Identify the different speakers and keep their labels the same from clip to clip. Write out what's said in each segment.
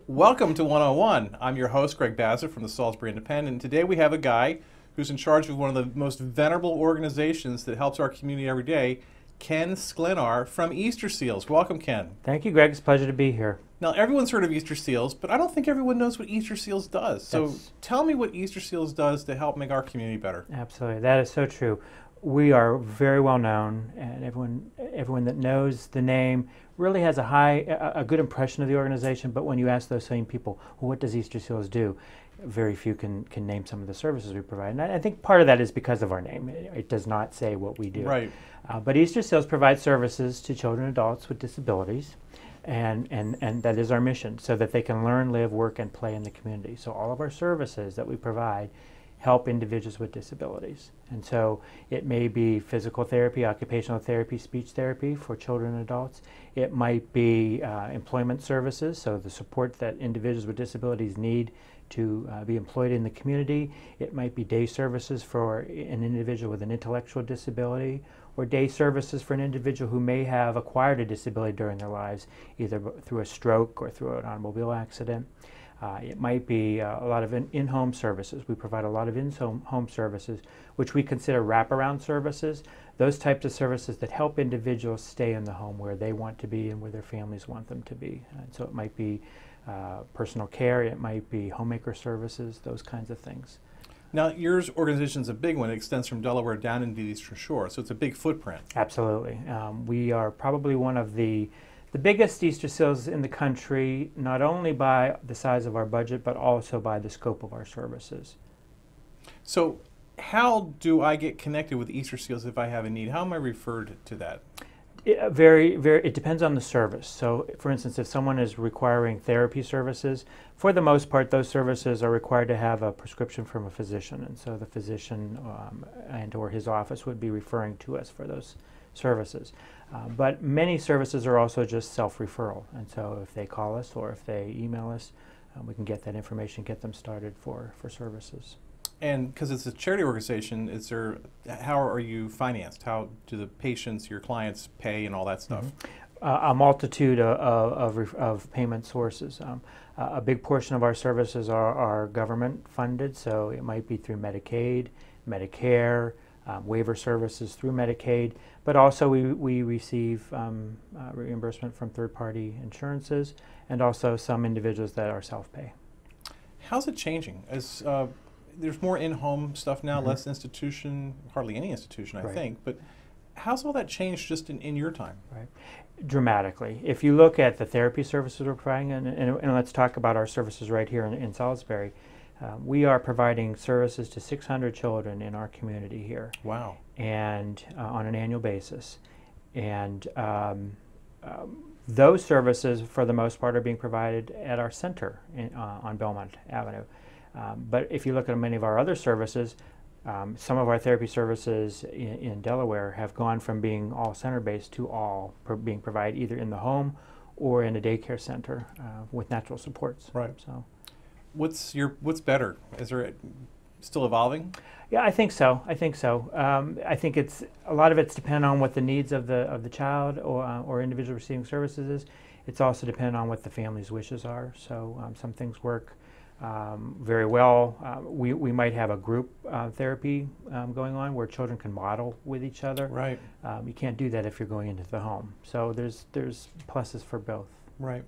Speaker 1: Welcome to 101. I'm your host, Greg Bassett from the Salisbury Independent. And today we have a guy who's in charge of one of the most venerable organizations that helps our community every day, Ken Sklenar from Easter Seals. Welcome, Ken.
Speaker 2: Thank you, Greg. It's a pleasure to be here.
Speaker 1: Now, everyone's heard of Easter Seals, but I don't think everyone knows what Easter Seals does. So tell me what Easter Seals does to help make our community better.
Speaker 2: Absolutely. That is so true. We are very well known, and everyone that knows the name really has a good impression of the organization. But when you ask those same people, well, what does Easter Seals do? Very few can name some of the services we provide. And I think part of that is because of our name. It does not say what we do.
Speaker 1: Right.
Speaker 2: But Easter Seals provides services to children and adults with disabilities. And that is our mission, so that they can learn, live, work, and play in the community. So all of our services that we provide help individuals with disabilities. And so it may be physical therapy, occupational therapy, speech therapy for children and adults. It might be employment services, so the support that individuals with disabilities need to be employed in the community. It might be day services for an individual with an intellectual disability, or day services for an individual who may have acquired a disability during their lives, either through a stroke or through an automobile accident. It might be a lot of in-home services. We provide a lot of in-home services, which we consider wraparound services, those types of services that help individuals stay in the home where they want to be and where their families want them to be. And so it might be personal care, it might be homemaker services, those kinds of things.
Speaker 1: Now, your organization's a big one. It extends from Delaware down into the Eastern Shore, so it's a big footprint.
Speaker 2: Absolutely. We are probably one of the biggest Easter Seals in the country, not only by the size of our budget, but also by the scope of our services.
Speaker 1: So how do I get connected with Easter Seals if I have a need? How am I referred to that?
Speaker 2: It depends on the service. So, for instance, if someone is requiring therapy services, for the most part, those services are required to have a prescription from a physician, and so the physician and or his office would be referring to us for those services. But many services are also just self-referral, and so if they call us or if they email us, we can get that information, get them started for services.
Speaker 1: And because it's a charity organization, how are you financed? How do the patients, your clients, pay and all that stuff?
Speaker 2: A multitude of payment sources. A big portion of our services are government funded, so it might be through Medicaid, Medicare, waiver services through Medicaid, but also we receive reimbursement from third-party insurances, and also some individuals that are self-pay.
Speaker 1: How's it changing? As there's more in-home stuff now, less institution, hardly any institution, I think, but how's all that changed just in your time?
Speaker 2: Right. Dramatically. If you look at the therapy services we're providing, and let's talk about our services right here in Salisbury, we are providing services to 600 children in our community here.
Speaker 1: Wow.
Speaker 2: And on an annual basis. And those services, for the most part, are being provided at our center on Belmont Avenue. But if you look at many of our other services, some of our therapy services in Delaware have gone from being all center-based to all being provided either in the home or in a daycare center with natural supports.
Speaker 1: Right.
Speaker 2: So,
Speaker 1: what's better? Is there still evolving?
Speaker 2: Yeah, I think so. I think so. I think it's a lot of it's dependent on what the needs of the child or individual receiving services is. It's also dependent on what the family's wishes are. So some things work very well. We might have a group therapy going on where children can model with each other.
Speaker 1: Right.
Speaker 2: You can't do that if you're going into the home. So there's pluses for both.
Speaker 1: Right.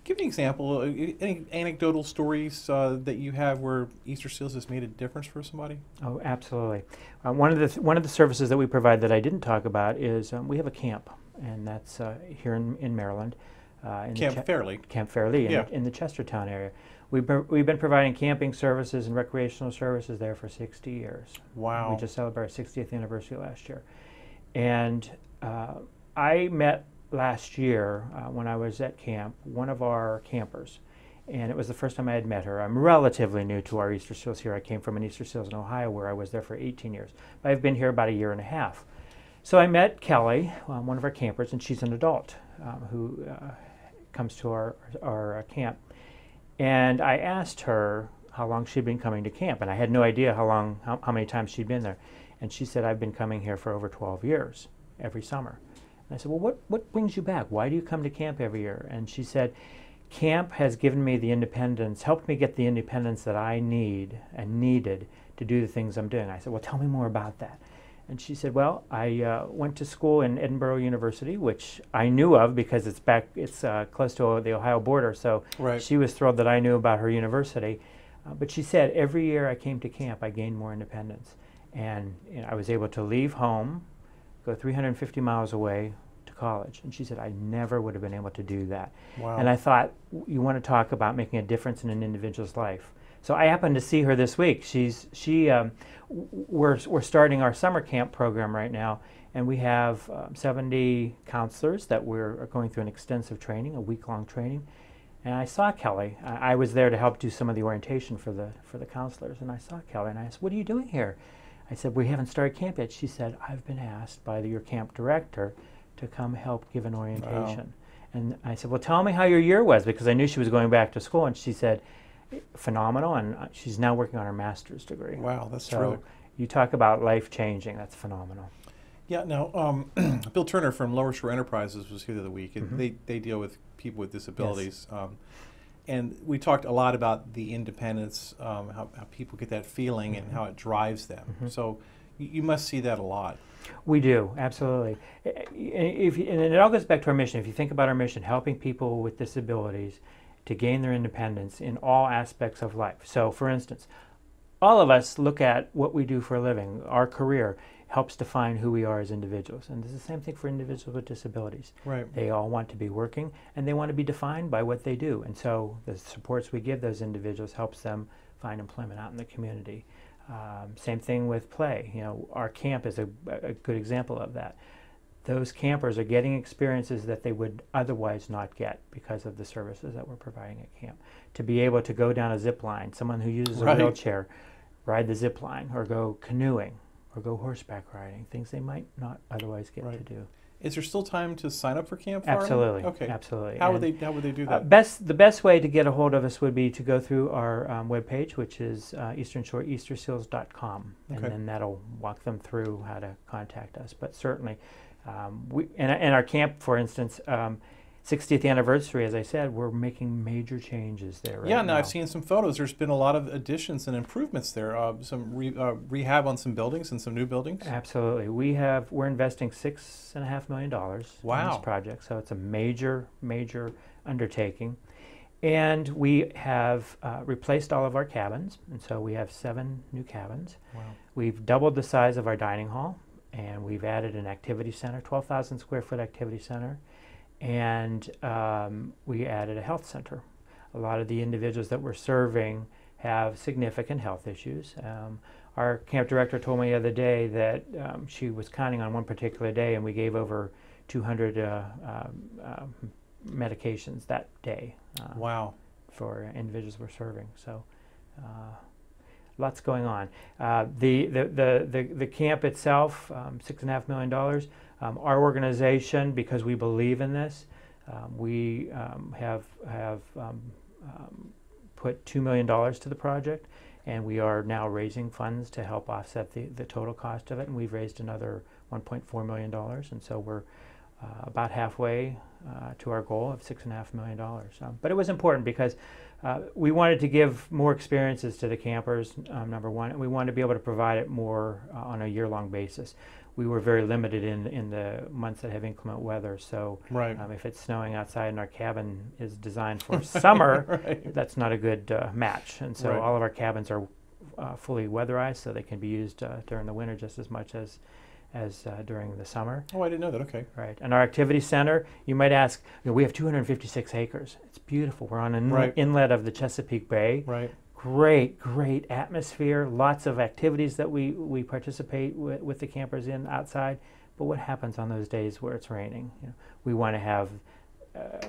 Speaker 1: Give me an example. Any anecdotal stories that you have where Easter Seals has made a difference for somebody?
Speaker 2: Oh, absolutely. One of the services that we provide that I didn't talk about is we have a camp, and that's here in Maryland.
Speaker 1: Camp Fairleigh.
Speaker 2: Camp Fairleigh
Speaker 1: Yeah.
Speaker 2: in the Chestertown area. We've been providing camping services and recreational services there for 60 years.
Speaker 1: Wow.
Speaker 2: We just celebrated our 60th anniversary last year. And I met last year when I was at camp one of our campers, and it was the first time I had met her. I'm relatively new to our Easter Seals here. I came from an Easter Seals in Ohio where I was there for 18 years. But I've been here about a year and a half. So I met Kelly, one of our campers, and she's an adult who comes to our camp. And I asked her how long she'd been coming to camp, and I had no idea how many times she'd been there. And she said, I've been coming here for over 12 years, every summer. And I said, well, what brings you back? Why do you come to camp every year? And she said, camp has given me the independence, helped me get the independence that I need and needed to do the things I'm doing. I said, well, tell me more about that. And she said, well, I went to school in Edinburgh University, which I knew of because it's close to the Ohio border, so
Speaker 1: Right.
Speaker 2: she was thrilled that I knew about her university. But she said, every year I came to camp, I gained more independence. And I was able to leave home, go 350 miles away to college. And she said, I never would have been able to do that.
Speaker 1: Wow.
Speaker 2: And I thought, you want to talk about making a difference in an individual's life. So I happened to see her this week. We're starting our summer camp program right now, and we have 70 counselors that we're going through an extensive training, a week-long training. And I saw Kelly. I was there to help do some of the orientation for the counselors, and I saw Kelly, and I asked, what are you doing here? I said, we haven't started camp yet. She said, I've been asked by your camp director to come help give an orientation. Wow. And I said, well, tell me how your year was, because I knew she was going back to school, and she said, phenomenal, and she's now working on her master's degree.
Speaker 1: Wow, that's
Speaker 2: so
Speaker 1: terrific.
Speaker 2: You talk about life-changing, that's phenomenal.
Speaker 1: Yeah, now, Bill Turner from Lower Shore Enterprises was here the other week, and they deal with people with disabilities. Yes. And we talked a lot about the independence, how people get that feeling and how it drives them. So you must see that a lot.
Speaker 2: We do, absolutely. And it all goes back to our mission. If you think about our mission, helping people with disabilities to gain their independence in all aspects of life. So, for instance, all of us look at what we do for a living. Our career helps define who we are as individuals. And it's the same thing for individuals with disabilities.
Speaker 1: Right.
Speaker 2: They all want to be working, and they want to be defined by what they do. And so the supports we give those individuals helps them find employment out in the community. Same thing with play. Our camp is a good example of that. Those campers are getting experiences that they would otherwise not get because of the services that we're providing at camp. To be able to go down a zip line, someone who uses a wheelchair, ride the zip line, or go canoeing, or go horseback riding, things they might not otherwise get to do.
Speaker 1: Is there still time to sign up for camp?
Speaker 2: Absolutely.
Speaker 1: Okay.
Speaker 2: Absolutely.
Speaker 1: How would they do that?
Speaker 2: The best way to get a hold of us would be to go through our webpage, which is easternshoreeasterseals.com, and then that'll walk them through how to contact us. But certainly, in our camp, for instance, 60th anniversary, as I said, we're making major changes there right now.
Speaker 1: I've seen some photos. There's been a lot of additions and improvements there. Some rehab on some buildings and some new buildings.
Speaker 2: Absolutely. We're investing $6.5 million in this project, so it's a major undertaking. And we have replaced all of our cabins, and so we have 7 new cabins.
Speaker 1: Wow. We've
Speaker 2: doubled the size of our dining hall, and we've added an activity center, 12,000 square foot activity center. And we added a health center. A lot of the individuals that we're serving have significant health issues. Our camp director told me the other day that she was counting on one particular day, and we gave over 200 medications that day.
Speaker 1: Wow.
Speaker 2: For individuals we're serving. So lots going on. The camp itself, $6.5 million. Our organization, because we believe in this, we have put $2 million to the project, and we are now raising funds to help offset the total cost of it, and we've raised another $1.4 million, and so we're about halfway to our goal of $6.5 million. But it was important because we wanted to give more experiences to the campers, number one, and we wanted to be able to provide it more on a year-long basis. We were very limited in the months that have inclement weather, so if it's snowing outside and our cabin is designed for summer, that's not a good match. And so all of our cabins are fully weatherized, so they can be used during the winter just as much as during the summer.
Speaker 1: Oh, I didn't know that. Okay.
Speaker 2: Right. And our activity center, you might ask, we have 256 acres. It's beautiful. We're on an inlet of the Chesapeake Bay.
Speaker 1: Right.
Speaker 2: Great atmosphere, lots of activities that we participate with the campers in outside. But what happens on those days where it's raining? We want to have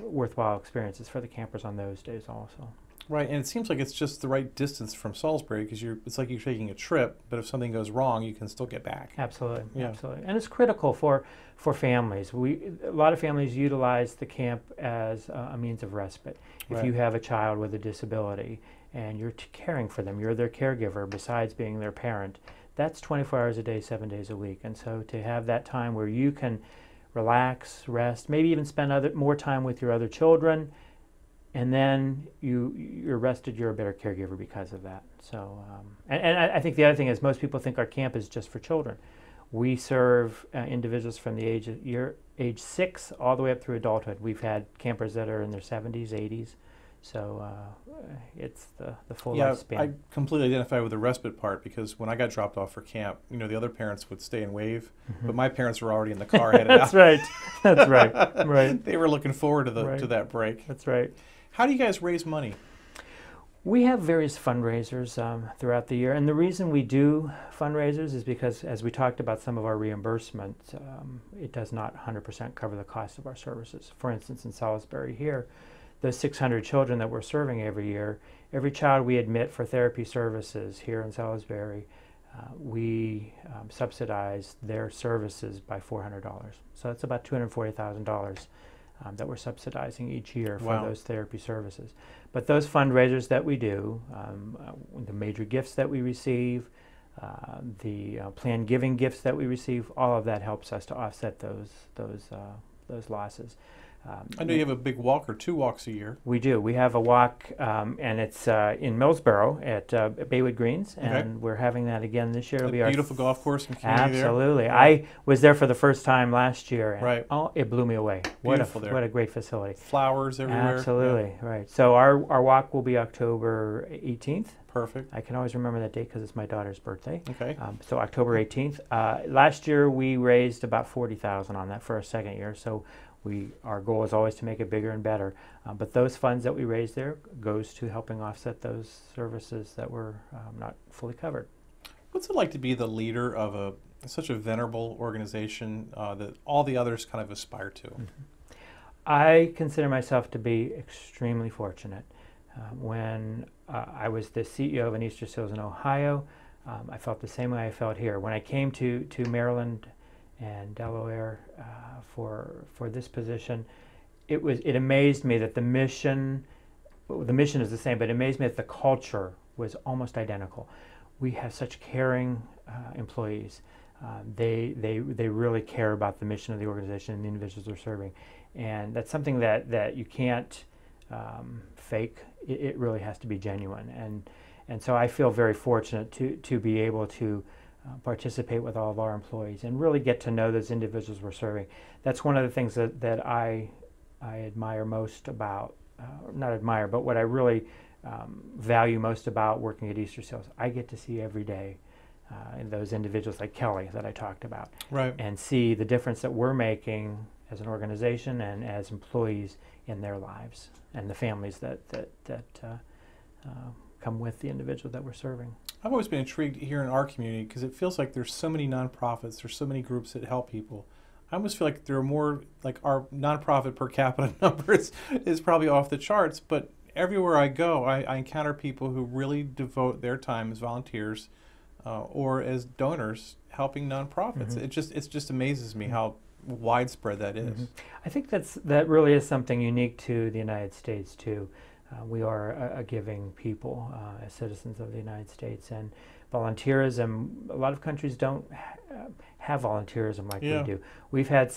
Speaker 2: worthwhile experiences for the campers on those days also.
Speaker 1: Right, and it seems like it's just the right distance from Salisbury because it's like you're taking a trip, but if something goes wrong, you can still get back.
Speaker 2: Absolutely, absolutely. And it's critical for families. A lot of families utilize the camp as a means of respite. If you have a child with a disability and you're caring for them, you're their caregiver besides being their parent, that's 24 hours a day, 7 days a week. And so to have that time where you can relax, rest, maybe even spend more time with your other children, and then you're rested, you're a better caregiver because of that. So, and I think the other thing is most people think our camp is just for children. We serve individuals from the age 6 all the way up through adulthood. We've had campers that are in their 70s, 80s. So it's the full lifespan.
Speaker 1: I completely identify with the respite part, because when I got dropped off for camp, the other parents would stay and wave, but my parents were already in the car headed
Speaker 2: That's
Speaker 1: out.
Speaker 2: right. That's right. Right.
Speaker 1: They were looking forward to to that break.
Speaker 2: That's right.
Speaker 1: How do you guys raise money?
Speaker 2: We have various fundraisers throughout the year, and the reason we do fundraisers is because, as we talked about some of our reimbursement, it does not 100% cover the cost of our services. For instance, in Salisbury here, those 600 children that we're serving every year, every child we admit for therapy services here in Salisbury, we subsidize their services by $400. So that's about $240,000 that we're subsidizing each year for those therapy services. But those fundraisers that we do, the major gifts that we receive, the planned giving gifts that we receive, all of that helps us to offset those losses.
Speaker 1: I know you have a big walk, or 2 walks a year.
Speaker 2: We do. We have a walk, and it's in Millsboro at Baywood Greens, and we're having that again this year. It'll be
Speaker 1: beautiful golf course and community
Speaker 2: absolutely.
Speaker 1: there.
Speaker 2: I was there for the first time last year, and
Speaker 1: oh,
Speaker 2: it blew me away.
Speaker 1: Beautiful there.
Speaker 2: What a great facility.
Speaker 1: Flowers everywhere.
Speaker 2: Absolutely, right. So our walk will be October 18th.
Speaker 1: Perfect.
Speaker 2: I can always remember that date because it's my daughter's birthday.
Speaker 1: Okay.
Speaker 2: So October 18th. Last year we raised about $40,000 on that for our second year. So our goal is always to make it bigger and better. But those funds that we raise there goes to helping offset those services that were not fully covered.
Speaker 1: What's it like to be the leader of such a venerable organization that all the others kind of aspire to?
Speaker 2: I consider myself to be extremely fortunate. When I was the CEO of an Easter Seals in Ohio, I felt the same way I felt here. When I came to Maryland and Delaware for this position, it amazed me that the mission is the same, but it amazed me that the culture was almost identical. We have such caring employees. They really care about the mission of the organization and the individuals they're serving, and that's something that you can't fake. It really has to be genuine, and so I feel very fortunate to be able to participate with all of our employees and really get to know those individuals we're serving. That's one of the things that I admire most about, not admire, but what I really value most about working at Easter Seals. I get to see every day those individuals like Kelly that I talked about, and see the difference that we're making as an organization and as employees in their lives and the families that come with the individual that we're serving.
Speaker 1: I've always been intrigued here in our community because it feels like there's so many nonprofits, there's so many groups that help people. I almost feel like there are more, like our nonprofit per capita numbers is probably off the charts, but everywhere I go, I encounter people who really devote their time as volunteers or as donors helping nonprofits. It just amazes me how widespread that is.
Speaker 2: I think that really is something unique to the United States too. We are a giving people as citizens of the United States, and volunteerism, a lot of countries don't have volunteerism like we do. We've had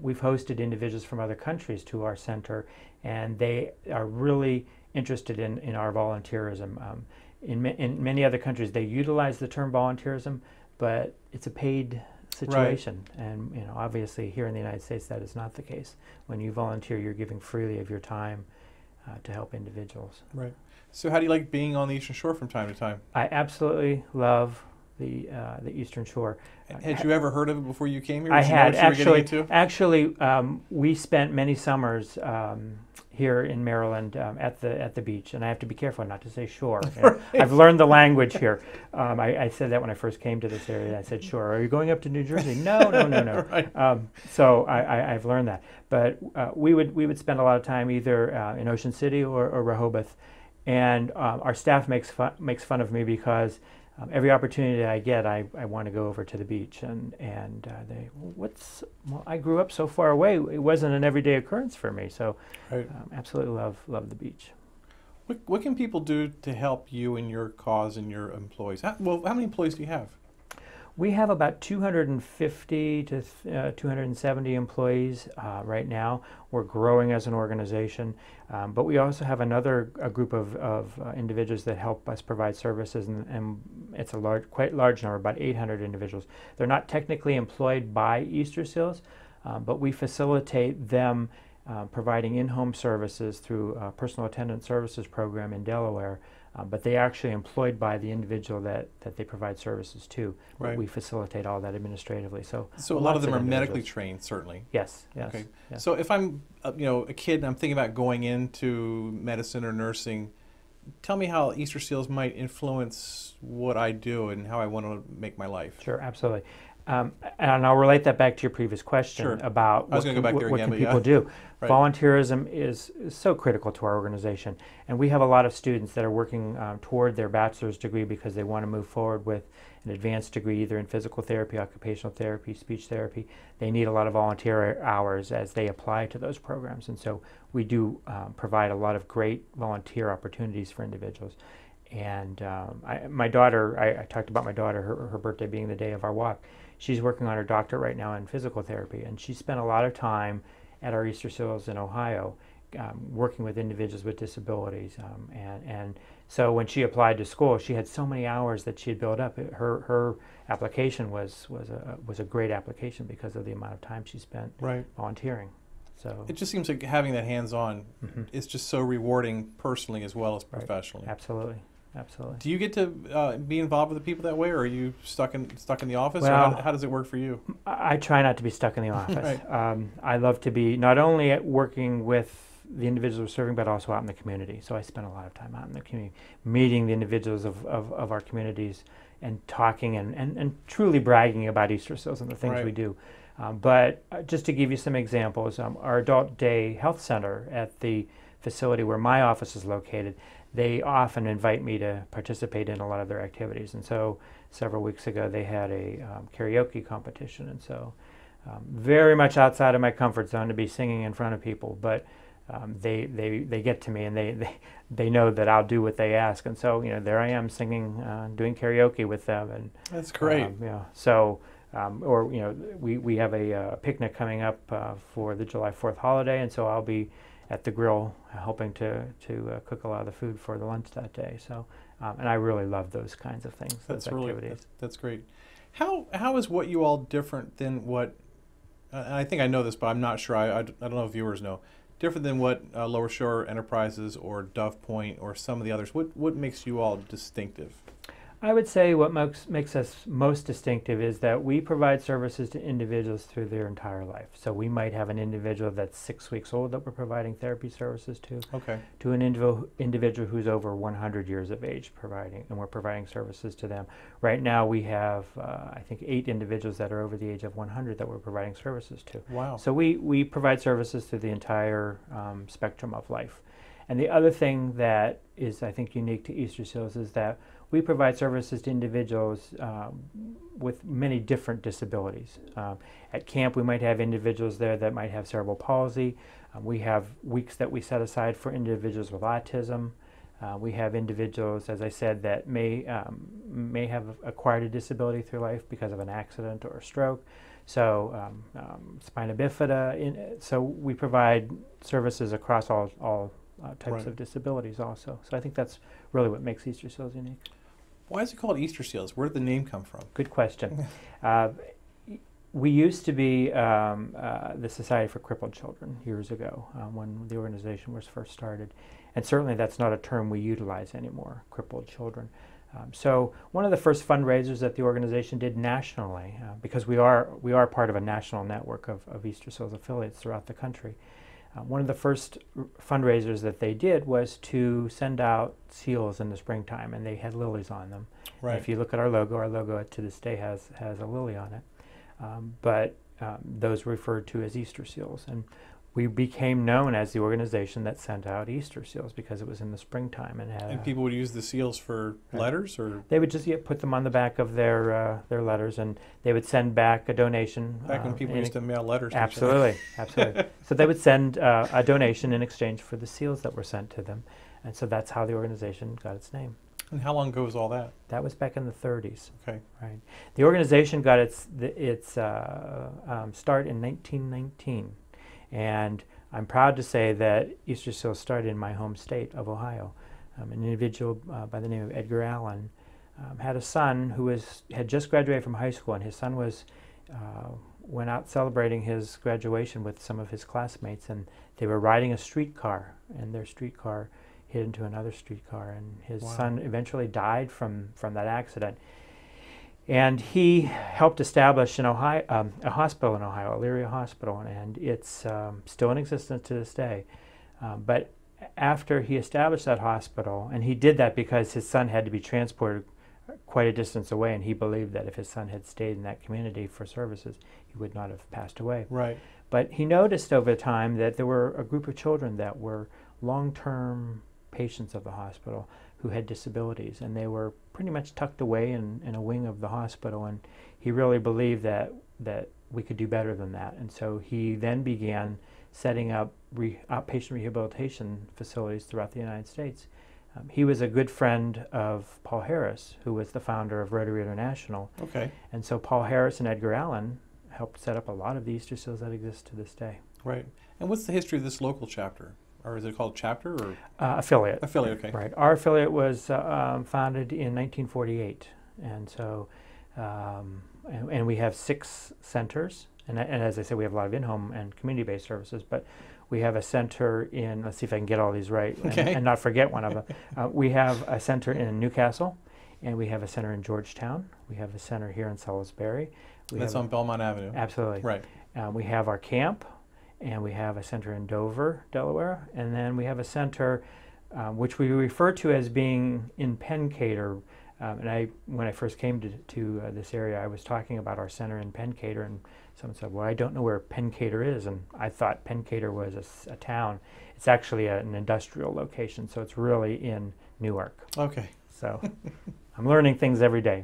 Speaker 2: we've hosted individuals from other countries to our center, and they are really interested in our volunteerism. In many other countries, they utilize the term volunteerism, but it's a paid situation, and obviously here in the United States that is not the case. When you volunteer, you're giving freely of your time to help individuals.
Speaker 1: Right. So how do you like being on the Eastern Shore from time to time?
Speaker 2: I absolutely love the Eastern Shore.
Speaker 1: Had you ever heard of it before you came here?
Speaker 2: I had.
Speaker 1: Actually,
Speaker 2: we spent many summers here in Maryland at the beach, and I have to be careful not to say shore. I've learned the language here. I said that when I first came to this area. I said shore. Are you going up to New Jersey? No. So I've learned that. But we would spend a lot of time either in Ocean City or Rehoboth, and our staff makes fun of me because every opportunity I get, I want to go over to the beach, and I grew up so far away. It wasn't an everyday occurrence for me, so absolutely love the beach.
Speaker 1: What can people do to help you in your cause and your employees? How many employees do you have?
Speaker 2: We have about 250 to 270 employees right now. We're growing as an organization, but we also have a group of individuals that help us provide services, and it's a quite large number, about 800 individuals. They're not technically employed by Easter Seals, but we facilitate them providing in-home services through a personal attendant services program in Delaware. But they are actually employed by the individual that they provide services to.
Speaker 1: Right.
Speaker 2: We facilitate all that administratively. So
Speaker 1: a lot of them are medically trained, certainly.
Speaker 2: Yes, yes.
Speaker 1: Okay.
Speaker 2: Yes.
Speaker 1: So if I'm a kid and I'm thinking about going into medicine or nursing, tell me how Easter Seals might influence what I do and how I want to make my life.
Speaker 2: Sure, absolutely. And I'll relate that back to your previous question about what can people do. Right. Volunteerism is so critical to our organization. And we have a lot of students that are working toward their bachelor's degree because they want to move forward with an advanced degree either in physical therapy, occupational therapy, speech therapy. They need a lot of volunteer hours as they apply to those programs. And so we do provide a lot of great volunteer opportunities for individuals. And my daughter, I talked about my daughter, her birthday being the day of our walk. She's working on her doctorate right now in physical therapy, and she spent a lot of time at our Easter Seals in Ohio working with individuals with disabilities. And so when she applied to school, she had so many hours that she had built up. Her application was a great application because of the amount of time she spent volunteering. So
Speaker 1: it just seems like having that hands-on is just so rewarding personally as well as professionally.
Speaker 2: Absolutely. Absolutely.
Speaker 1: Do you get to be involved with the people that way, or are you stuck in the office?
Speaker 2: Well,
Speaker 1: or how does it work for you?
Speaker 2: I try not to be stuck in the office. I love to be not only working with the individuals we're serving, but also out in the community. So I spend a lot of time out in the community, meeting the individuals of our communities and talking and truly bragging about Easter Seals and the things we do. But just to give you some examples, our Adult Day Health Center at the facility where my office is located, they often invite me to participate in a lot of their activities. And so several weeks ago they had a karaoke competition, and so very much outside of my comfort zone to be singing in front of people, but they get to me and they know that I'll do what they ask. And so there I am singing, doing karaoke with them. And
Speaker 1: that's great.
Speaker 2: So we have a picnic coming up for the July 4th holiday, and so I'll be at the grill helping to cook a lot of the food for the lunch that day. So and I really love those kinds of things.
Speaker 1: That's
Speaker 2: those activities.
Speaker 1: That's great. How is what you all different than what? And I think I know this, but I'm not sure. I don't know if viewers know. Different than what Lower Shore Enterprises or Dove Point or some of the others. What makes you all distinctive?
Speaker 2: I would say what makes us most distinctive is that we provide services to individuals through their entire life. So we might have an individual that's 6 weeks old that we're providing therapy services to, to an individual who's over 100 years of age, and we're providing services to them. Right now we have, I think, 8 individuals that are over the age of 100 that we're providing services to.
Speaker 1: Wow.
Speaker 2: So we provide services through the entire spectrum of life. And the other thing that is, I think, unique to Easter Seals is that we provide services to individuals with many different disabilities. At camp, we might have individuals there that might have cerebral palsy. We have weeks that we set aside for individuals with autism. We have individuals, as I said, that may have acquired a disability through life because of an accident or a stroke. So spina bifida. So we provide services across all types of disabilities also. So I think that's really what makes Easter Seals unique.
Speaker 1: Why is it called Easter Seals? Where did the name come from?
Speaker 2: Good question. We used to be the Society for Crippled Children years ago when the organization was first started. And certainly that's not a term we utilize anymore, crippled children. So one of the first fundraisers that the organization did nationally, because we are part of a national network of Easter Seals affiliates throughout the country, one of the first fundraisers that they did was to send out seals in the springtime, and they had lilies on them.
Speaker 1: Right.
Speaker 2: If you look at our logo to this day has a lily on it. But those were referred to as Easter Seals. And we became known as the organization that sent out Easter Seals because it was in the springtime. And
Speaker 1: people would use the seals for letters? Or
Speaker 2: they would just put them on the back of their letters, and they would send back a donation.
Speaker 1: Back when people used to mail letters.
Speaker 2: Absolutely, absolutely. So they would send a donation in exchange for the seals that were sent to them. And so that's how the organization got its name.
Speaker 1: And how long ago was all that?
Speaker 2: That was back in the 30s.
Speaker 1: Okay.
Speaker 2: Right. The organization got its start in 1919, and I'm proud to say that Easter Seals started in my home state of Ohio. An individual by the name of Edgar Allen had a son who had just graduated from high school, and his son went out celebrating his graduation with some of his classmates, and they were riding a streetcar, and their streetcar hit into another streetcar, and his son eventually died from that accident. And he helped establish a hospital in Ohio, Elyria Hospital, and it's still in existence to this day. But after he established that hospital, and he did that because his son had to be transported quite a distance away, and he believed that if his son had stayed in that community for services, he would not have passed away.
Speaker 1: Right.
Speaker 2: But he noticed over time that there were a group of children that were long-term patients of the hospital who had disabilities, and they were pretty much tucked away in a wing of the hospital, and he really believed that we could do better than that. And so he then began setting up outpatient rehabilitation facilities throughout the United States. He was a good friend of Paul Harris, who was the founder of Rotary International.
Speaker 1: Okay.
Speaker 2: And so Paul Harris and Edgar Allen helped set up a lot of the Easter Seals that exist to this day.
Speaker 1: Right. And what's the history of this local chapter? Or is it called chapter or?
Speaker 2: Affiliate.
Speaker 1: Affiliate, okay.
Speaker 2: Right. Our affiliate was founded in 1948. And so, and we have 6 centers. And as I said, we have a lot of in-home and community-based services, but we have a center in, let's see if I can get all these right and not forget one of them. We have a center in Newcastle, and we have a center in Georgetown. We have a center here in Salisbury.
Speaker 1: That's on Belmont Avenue.
Speaker 2: Absolutely.
Speaker 1: Right.
Speaker 2: We have our camp, and we have a center in Dover, Delaware, and then we have a center which we refer to as being in Pencader. And when I first came to this area, I was talking about our center in Pencader, and someone said, well, I don't know where Pencader is, and I thought Pencader was a town. It's actually an industrial location, so it's really in Newark.
Speaker 1: Okay.
Speaker 2: So I'm learning things every day.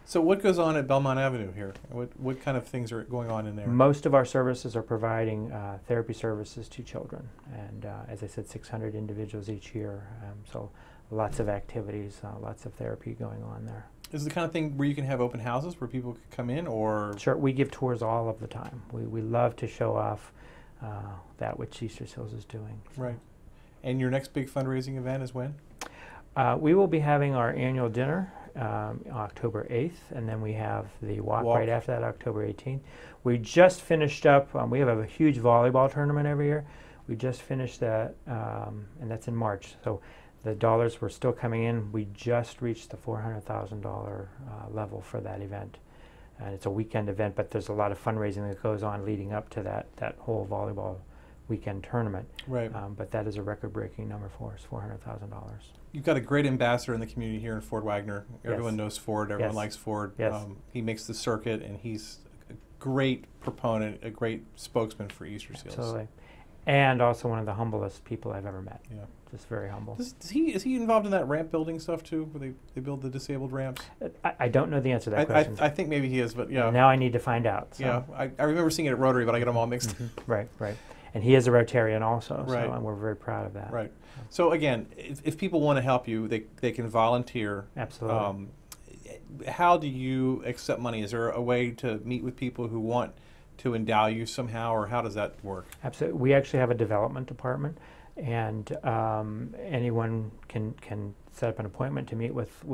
Speaker 1: So what goes on at Belmont Avenue here? What kind of things are going on in there?
Speaker 2: Most of our services are providing therapy services to children, and as I said, 600 individuals each year, so lots of activities, lots of therapy going on there.
Speaker 1: Is it the kind of thing where you can have open houses where people can come in, or?
Speaker 2: Sure, we give tours all of the time. We love to show off that which Easter Seals is doing.
Speaker 1: Right. And your next big fundraising event is when?
Speaker 2: We will be having our annual dinner October 8th, and then we have the walk right after that, October 18th. We just finished up, we have a huge volleyball tournament every year. We just finished that, and that's in March. So the dollars were still coming in. We just reached the $400,000 level for that event. And it's a weekend event, but there's a lot of fundraising that goes on leading up to that whole volleyball weekend tournament.
Speaker 1: Right.
Speaker 2: But that is a record-breaking number for us, $400,000.
Speaker 1: You've got a great ambassador in the community here in Ford Wagner. Everyone knows Ford. Everyone likes Ford.
Speaker 2: Yes.
Speaker 1: He makes the circuit, and he's a great proponent, a great spokesman for Easter Seals.
Speaker 2: Absolutely. And also one of the humblest people I've ever met.
Speaker 1: Yeah.
Speaker 2: Just very humble.
Speaker 1: Is he involved in that ramp building stuff too, where they build the disabled ramps?
Speaker 2: I don't know the answer to that question.
Speaker 1: I think maybe he is, but yeah.
Speaker 2: Now I need to find out. So.
Speaker 1: Yeah, I remember seeing it at Rotary, but I get them all mixed.
Speaker 2: Right. And he is a Rotarian also,
Speaker 1: right.
Speaker 2: So and we're very proud of that.
Speaker 1: Right. So again, if people want to help you, they can volunteer.
Speaker 2: Absolutely.
Speaker 1: How do you accept money? Is there a way to meet with people who want to endow you somehow, or how does that work?
Speaker 2: Absolutely. We actually have a development department, and anyone can set up an appointment to meet with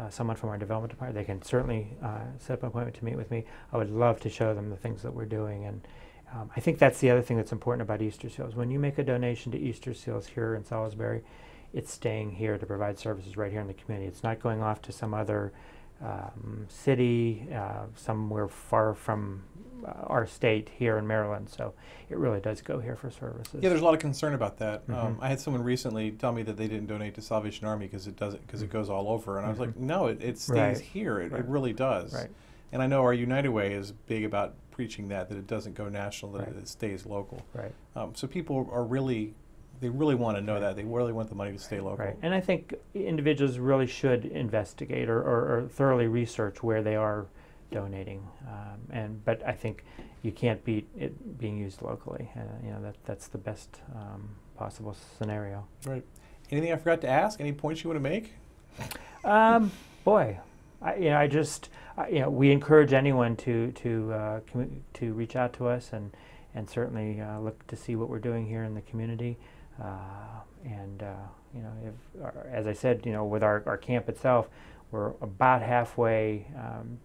Speaker 2: someone from our development department. They can certainly set up an appointment to meet with me. I would love to show them the things that we're doing, and I think that's the other thing that's important about Easter Seals. When you make a donation to Easter Seals here in Salisbury, it's staying here to provide services right here in the community. It's not going off to some other city, somewhere far from our state here in Maryland. So it really does go here for services.
Speaker 1: Yeah, there's a lot of concern about that. I had someone recently tell me that they didn't donate to Salvation Army because it goes all over, and I was like, no, it stays here. It really does.
Speaker 2: Right.
Speaker 1: And I know our United Way is big about preaching that it doesn't go national, that it stays local.
Speaker 2: Right.
Speaker 1: So people are really want to know that. They really want the money to stay local.
Speaker 2: Right. And I think individuals really should investigate or thoroughly research where they are donating. But I think you can't beat it being used locally. That's the best possible scenario.
Speaker 1: Right. Anything I forgot to ask? Any points you want to make?
Speaker 2: Boy, we encourage anyone to reach out to us and certainly look to see what we're doing here in the community. As I said, with our camp itself, we're about halfway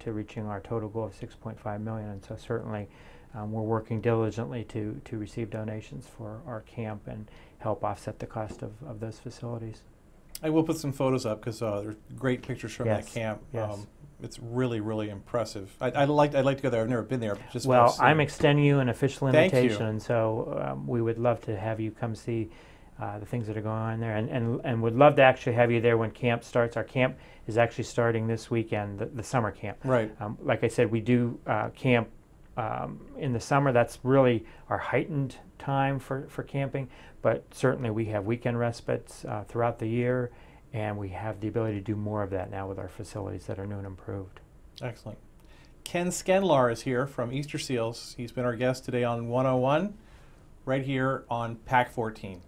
Speaker 2: to reaching our total goal of 6.5 million, and so certainly we're working diligently to receive donations for our camp and help offset the cost of those facilities.
Speaker 1: I will put some photos up because there's great pictures from that camp.
Speaker 2: Yes.
Speaker 1: It's really, really impressive. I'd like to go there. I've never been there. Just
Speaker 2: well, I'm extending you an official invitation,
Speaker 1: Thank you.
Speaker 2: and so we would love to have you come see the things that are going on there, and would love to actually have you there when camp starts. Our camp is actually starting this weekend, the summer camp.
Speaker 1: Right.
Speaker 2: Like I said, we do camp in the summer. That's really our heightened time for camping, but certainly we have weekend respites throughout the year, and we have the ability to do more of that now with our facilities that are new and improved.
Speaker 1: Excellent. Ken Sklenar is here from Easter Seals. He's been our guest today on 101, right here on PAC 14.